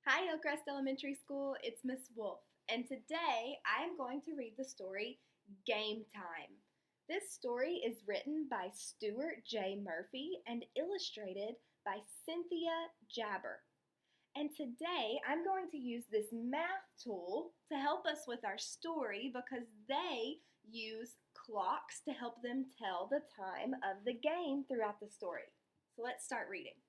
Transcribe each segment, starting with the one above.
Hi, Hillcrest Elementary School. It's Miss Wolfe, and today I am going to read the story Game Time. This story is written by Stuart J. Murphy and illustrated by Cynthia Jabber. And today I'm going to use this math tool to help us with our story because they use clocks to help them tell the time of the game throughout the story. So let's start reading.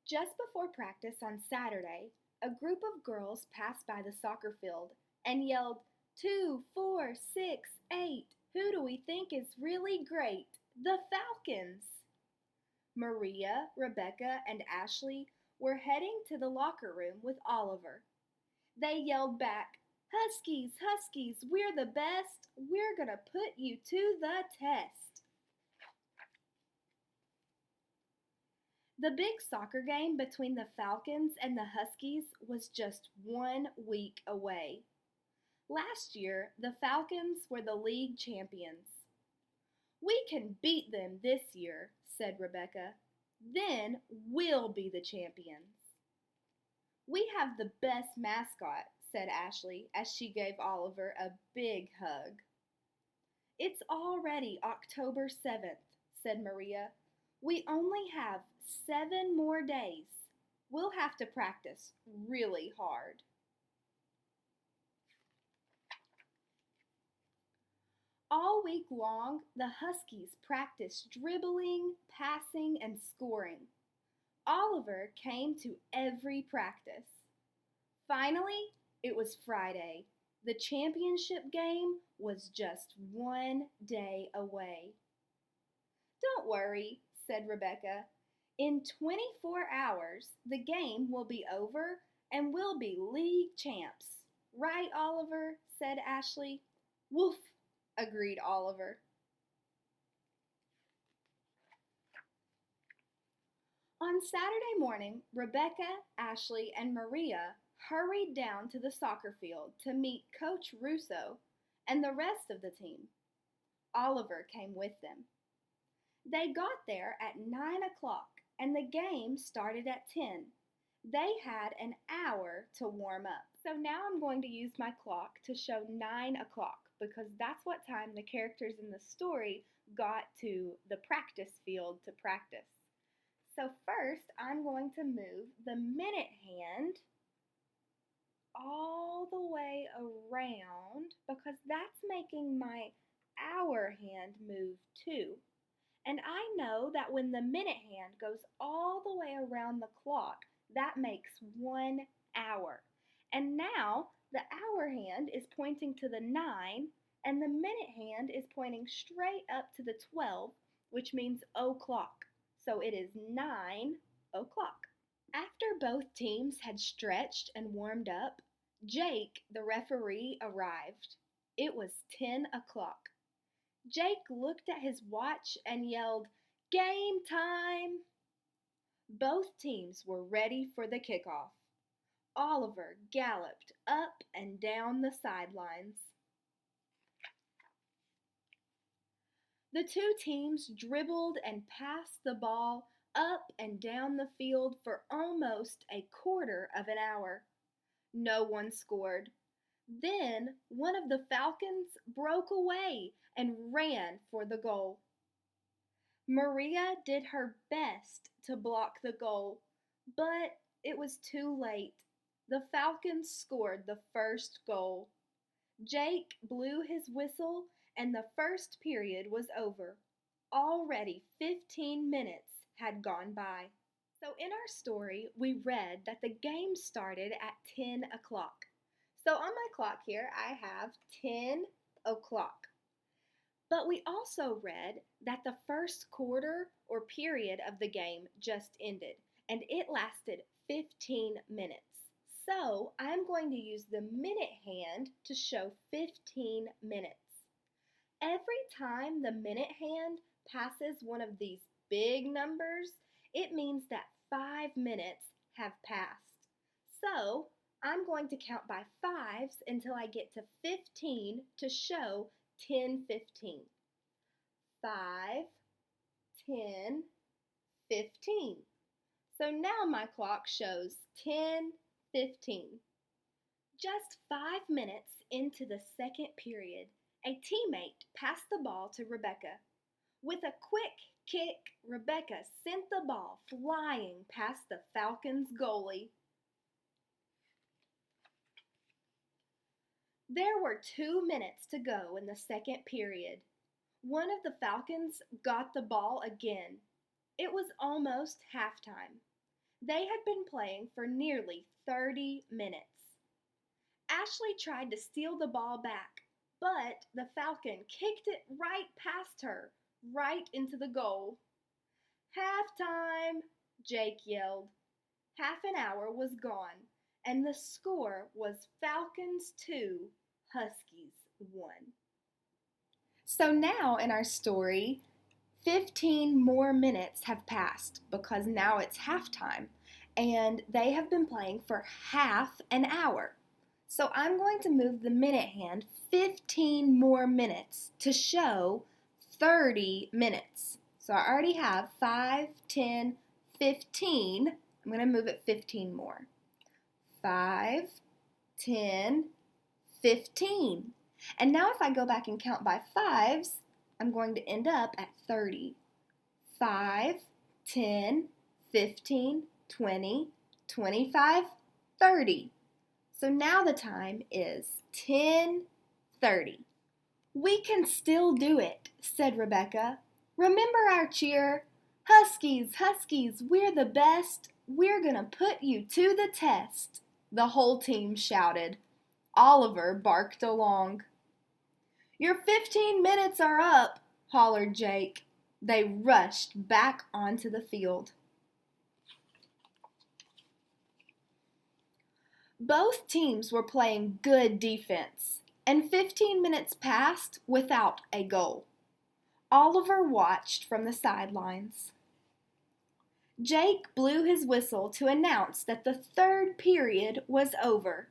Just before practice on Saturday, a group of girls passed by the soccer field and yelled, 2, 4, 6, 8. Who do we think is really great? The Falcons! Maria, Rebecca, and Ashley were heading to the locker room with Oliver. They yelled back, Huskies, Huskies, we're the best. We're gonna put you to the test. The big soccer game between the Falcons and the Huskies was just 1 week away. Last year, the Falcons were the league champions. We can beat them this year, said Rebecca. Then we'll be the champions. We have the best mascot, said Ashley as she gave Oliver a big hug. It's already October 7th, said Maria. We only have 7 more days. We'll have to practice really hard. All week long, the Huskies practiced dribbling, passing, and scoring. Oliver came to every practice. Finally, it was Friday. The championship game was just 1 day away. Don't worry, said Rebecca. In 24 hours, the game will be over and we'll be league champs. Right, Oliver? Said Ashley. Woof, agreed Oliver. On Saturday morning, Rebecca, Ashley, and Maria hurried down to the soccer field to meet Coach Russo and the rest of the team. Oliver came with them. They got there at 9 o'clock and the game started at 10. They had an hour to warm up. So now I'm going to use my clock to show 9 o'clock because that's what time the characters in the story got to the practice field to practice. So first I'm going to move the minute hand all the way around because that's making my hour hand move too. And I know that when the minute hand goes all the way around the clock, that makes 1 hour. And now the hour hand is pointing to the 9, and the minute hand is pointing straight up to the 12, which means o'clock. So it is 9 o'clock. After both teams had stretched and warmed up, Jake, the referee, arrived. It was 10 o'clock. Jake looked at his watch and yelled, Game time! Both teams were ready for the kickoff. Oliver galloped up and down the sidelines. The two teams dribbled and passed the ball up and down the field for almost a quarter of an hour. No one scored. Then one of the Falcons broke away and ran for the goal. Maria did her best to block the goal, but it was too late. The Falcons scored the first goal. Jake blew his whistle and the first period was over. Already 15 minutes had gone by. So in our story, we read that the game started at 10 o'clock. So on my clock here, I have 10 o'clock. But we also read that the first quarter or period of the game just ended, and it lasted 15 minutes. So I'm going to use the minute hand to show 15 minutes. Every time the minute hand passes one of these big numbers, it means that 5 minutes have passed. So I'm going to count by 5s until I get to 15 to show 10:15. 5, 10, 15. So now my clock shows 10:15. Just 5 minutes into the second period, a teammate passed the ball to Rebecca. With a quick kick, Rebecca sent the ball flying past the Falcons' goalie. There were 2 minutes to go in the second period. One of the Falcons got the ball again. It was almost halftime. They had been playing for nearly 30 minutes. Ashley tried to steal the ball back, but the Falcon kicked it right past her, right into the goal. "Halftime!" Jake yelled. Half an hour was gone, and the score was Falcons 2, Huskies 1. So now in our story, 15 more minutes have passed because now it's halftime, and they have been playing for half an hour. So I'm going to move the minute hand 15 more minutes to show 30 minutes. So I already have 5, 10, 15. I'm going to move it 15 more. 5, 10, 15. And now if I go back and count by fives, I'm going to end up at 30. 5, 10, 15, 20, 25, 30. So now the time is 10:30. "We can still do it," said Rebecca. "Remember our cheer? Huskies, Huskies, we're the best. We're gonna put you to the test," the whole team shouted. Oliver barked along. "Your 15 minutes are up," hollered Jake. They rushed back onto the field. Both teams were playing good defense, and 15 minutes passed without a goal. Oliver watched from the sidelines. Jake blew his whistle to announce that the third period was over.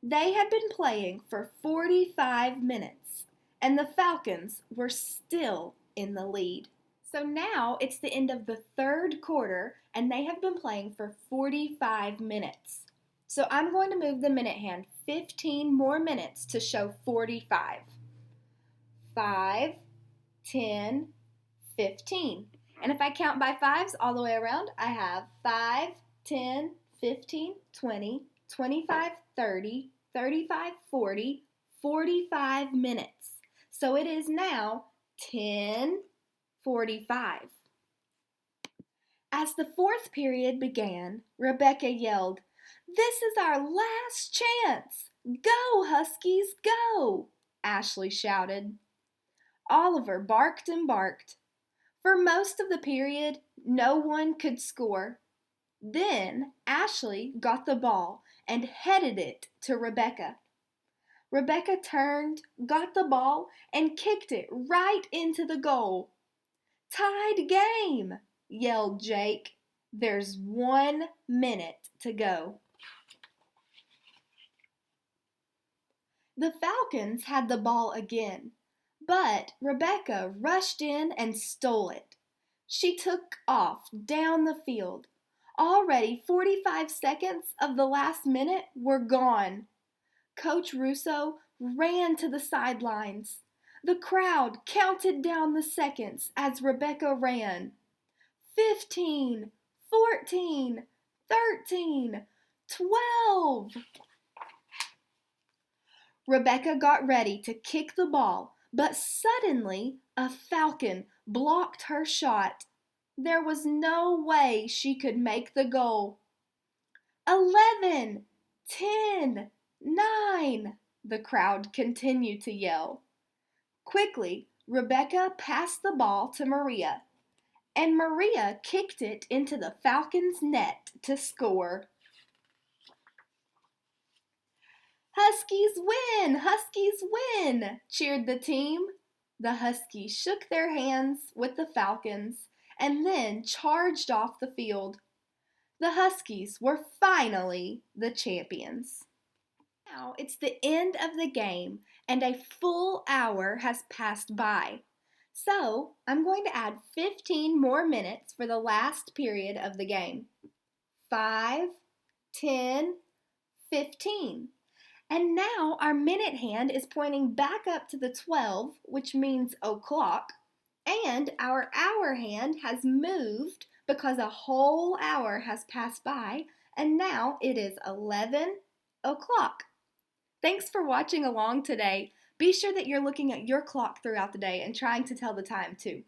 They had been playing for 45 minutes, and the Falcons were still in the lead. So now it's the end of the third quarter, and they have been playing for 45 minutes. So I'm going to move the minute hand 15 more minutes to show 45. 5, 10, 15. And if I count by fives all the way around, I have 5, 10, 15, 20, 25, 30, 35, 40, 45 minutes. So it is now 10:45. As the fourth period began, Rebecca yelled, "This is our last chance! Go, Huskies, go!" Ashley shouted. Oliver barked and barked. For most of the period, no one could score. Then Ashley got the ball and headed it to Rebecca. Rebecca turned, got the ball, and kicked it right into the goal. "Tied game!" yelled Jake. "There's 1 minute to go." The Falcons had the ball again, but Rebecca rushed in and stole it. She took off down the field. Already 45 seconds of the last minute were gone. Coach Russo ran to the sidelines. The crowd counted down the seconds as Rebecca ran. 15, 14, 13, 12. Rebecca got ready to kick the ball, but suddenly a Falcon blocked her shot. There was no way she could make the goal. 11, 10, 9, the crowd continued to yell. Quickly, Rebecca passed the ball to Maria, and Maria kicked it into the Falcons' net to score. "Huskies win! Huskies win!" cheered the team. The Huskies shook their hands with the Falcons and then charged off the field. The Huskies were finally the champions. Now it's the end of the game and a full hour has passed by. So I'm going to add 15 more minutes for the last period of the game. 5, 10, 15. And now our minute hand is pointing back up to the 12, which means o'clock, and our hour hand has moved because a whole hour has passed by, and now it is 11 o'clock. Thanks for watching along today. Be sure that you're looking at your clock throughout the day and trying to tell the time too.